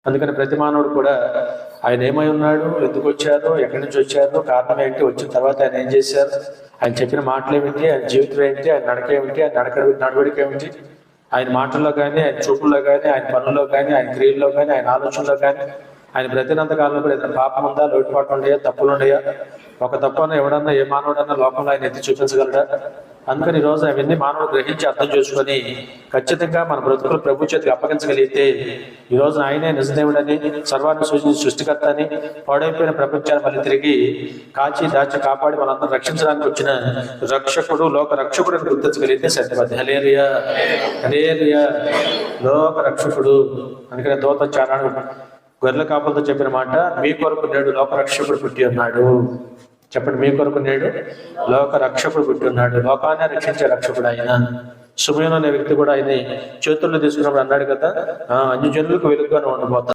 అందుకని ప్రతి మానవుడు కూడా ఆయన ఏమై ఉన్నాడు, ఎందుకు వచ్చారు, ఎక్కడి నుంచి వచ్చారు, కారణం ఏంటి, వచ్చిన తర్వాత ఆయన ఏం చేశారు, ఆయన చెప్పిన మాటలు ఏమిటి, ఆయన జీవితం ఏంటి, ఆయన నడక ఏమిటి, ఆయన నడవడిక ఏమిటి, ఆయన మాటల్లో కానీ, ఆయన చూపుల్లో కానీ, ఆయన పనుల్లో కానీ, ఆయన క్రియల్లో కానీ, ఆయన ఆలోచనలో కానీ, ఆయన బ్రతినంత కాలంలో కూడా ఏదైనా పాపం ఉందా, లోటుపాట్లు ఉన్నాయా, తప్పులు ఉన్నాయా, ఒక తప్పన ఎవడన్నా ఏ మానవుడన్నా లోకంలో ఆయన ఎత్తి చూపించగలరా? అందుకని ఈరోజు అవన్నీ మానవుడు గ్రహించి అర్థం చేసుకొని ఖచ్చితంగా మన బ్రతుకులు ప్రభు చేతికి అప్పగించగలిగితే ఈరోజు ఆయనే నిజదేవుడని, సర్వాన్ని సూచించి సృష్టికర్త అని, పాడైపోయిన ప్రపంచాన్ని మళ్ళీ తిరిగి కాచి దాచి కాపాడి మనందరం రక్షించడానికి వచ్చిన రక్షకుడు, లోక రక్షకుడు అని గుర్తించగలిగితే సత్యవతి. హల్లెలూయా, హల్లెలూయా, లోక రక్షకుడు. అందుకని దూత చారాడు గొర్రెల కాపులతో చెప్పిన మాట, మీ కొరకు నేడు లోక రక్షకుడు పుట్టి ఉన్నాడు. చెప్పండి, మీ కొరకు నేడు లోక రక్షకుడు పుట్టి ఉన్నాడు. లోకాన్ని రక్షించే రక్షకుడు ఆయన. సుమయోను అనే వ్యక్తి కూడా ఆయన చేతుల్లో తీసుకున్నప్పుడు అన్నాడు కదా, అన్యజనులకు వెలుగుగానే ఉండబోతాను.